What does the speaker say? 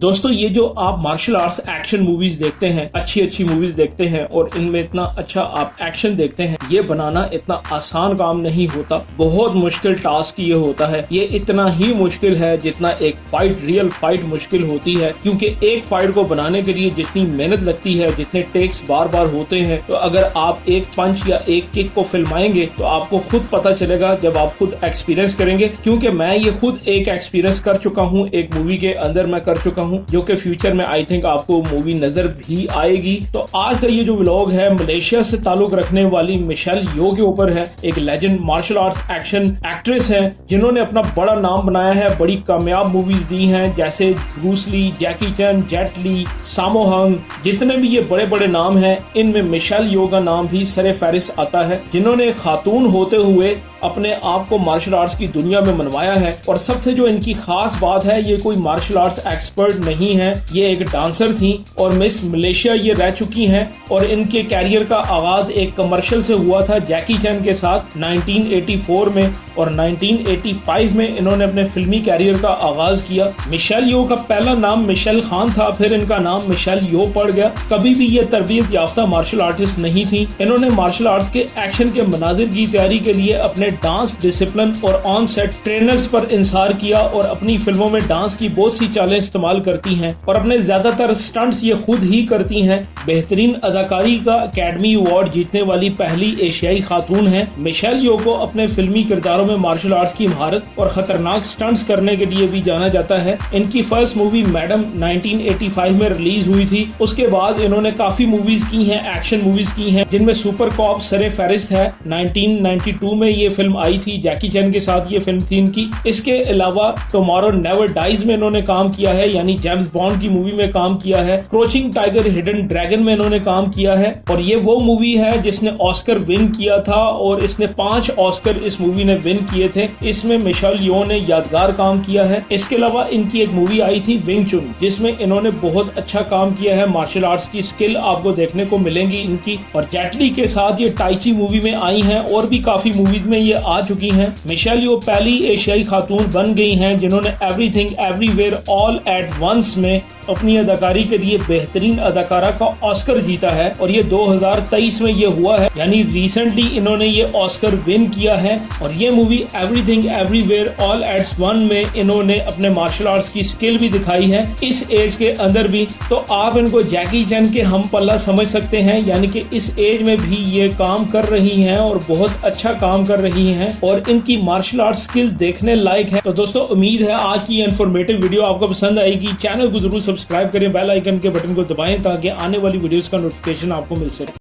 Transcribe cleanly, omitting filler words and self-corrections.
दोस्तों ये जो आप मार्शल आर्ट्स एक्शन मूवीज देखते हैं, अच्छी अच्छी मूवीज देखते हैं और इनमें इतना अच्छा आप एक्शन देखते हैं, ये बनाना इतना आसान काम नहीं होता। बहुत मुश्किल टास्क ये होता है। ये इतना ही मुश्किल है जितना एक फाइट, रियल फाइट मुश्किल होती है, क्योंकि एक फाइट को बनाने के लिए जितनी मेहनत लगती है, जितने टेक्स बार बार होते हैं, तो अगर आप एक पंच या एक किक को फिल्माएंगे तो आपको खुद पता चलेगा जब आप खुद एक्सपीरियंस करेंगे। क्योंकि मैं ये खुद एक एक्सपीरियंस कर चुका हूँ, एक मूवी के अंदर मैं कर चुका हूँ, जो कि फ्यूचर में आई थिंक आपको मूवी नजर भी आएगी। तो आज का ये जो व्लॉग है मलेशिया से ताल्लुक रखने वाली मिशेल यो के ऊपर है। एक legend martial arts action actress है जिन्होंने अपना बड़ा नाम बनाया है, बड़ी कामयाब मूवीज दी हैं, जैसे ब्रूस ली, जैकी चैन, जेट ली, सामो हंग, जितने भी ये बड़े बड़े नाम हैं, इनमें मिशेल यो का नाम भी सरे फहरिस्त आता है, जिन्होंने खातून होते हुए अपने आप को मार्शल आर्ट्स की दुनिया में मनवाया है। और सबसे जो इनकी खास बात है, ये कोई मार्शल आर्ट्स एक्सपर्ट नहीं है, ये एक डांसर थी और मिस मलेशिया ये रह चुकी हैं। और इनके कैरियर का आगाज एक कमर्शियल से हुआ था जैकी चैन के साथ 1984 में, और 1985 में इन्होंने अपने फिल्मी कैरियर का आगाज किया। मिशेल यो का पहला नाम मिशेल खान था, फिर इनका नाम मिशेल यो पड़ गया। कभी भी ये तरबियत याफ्ता मार्शल आर्टिस्ट नहीं थी। इन्होंने मार्शल आर्ट्स के एक्शन के मनाजिर की तैयारी के लिए अपने डांस डिसिप्लिन और ऑन सेट ट्रेनर्स पर इंसार किया और अपनी फिल्मों में डांस की बहुत सी चालें इस्तेमाल करती हैं और अपने ज्यादातर स्टंट्स ये खुद ही करती हैं। बेहतरीन अदाकारी का अकेडमी अवार्ड जीतने वाली पहली एशियाई खातून है। मिशेल यो को अपने फिल्मी किरदारों में मार्शल आर्ट्स की महारत और खतरनाक स्टंट्स करने के लिए भी जाना जाता है। इनकी फर्स्ट मूवी मैडम 1985 में रिलीज हुई थी। उसके बाद इन्होंने काफी मूवीज की हैं, एक्शन मूवीज की हैं, जिनमें सुपर कॉप सरे फहरिस्त है। 1992 में ये फिल्म आई थी, जैकी चैन के साथ ये फिल्म थी इनकी। इसके अलावा टुमारो नेवर डाइज में इन्होंने काम किया है, यानी जेम्स बॉन्ड की मूवी में काम किया है। क्रोचिंग टाइगर हिडन ड्रैगन में इन्होंने काम किया है, और ये वो मूवी है जिसने ऑस्कर विन किया था, और इसने 5 ऑस्कर इस मूवी ने विन किए थे। इसमें मिशेल यो ने यादगार काम किया है। इसके अलावा इनकी एक मूवी आई थी विंग चुन, जिसमें इन्होंने बहुत अच्छा काम किया है। मार्शल आर्ट्स की स्किल आपको देखने को मिलेंगी इनकी। और जेट ली के साथ ये टाइची मूवी में आई हैं, और भी काफी मूवीज में ये आ चुकी हैं। मिशेल यो पहली एशियाई खातून बन गई हैं जिन्होंने everything everywhere all at once में अपनी अदाकारी के लिए बेहतरीन अदाकारा का ऑस्कर जीता है, और ये 2023 में ये हुआ है, यानी रिसेंटली इन्होंने ये ऑस्कर विन किया है। और ये movie everything everywhere all eight one में इन्होंने अपने मार्शल आर्ट्स की स्किल भी दिखाई है, इस एज के अंदर भी। तो आप इनको जैकी चैन के हम पल्ला समझ सकते हैं, यानी कि इस एज में भी ये काम कर रही हैं और बहुत अच्छा काम कर रही हैं, और इनकी मार्शल आर्ट स्किल देखने लायक है। तो दोस्तों उम्मीद है आज की इन्फॉर्मेटिव वीडियो आपको पसंद आएगी। चैनल को जरूर सब्सक्राइब करें, बेल आइकन के बटन को दबाएं ताकि आने वाली वीडियोस का नोटिफिकेशन आपको मिल सके।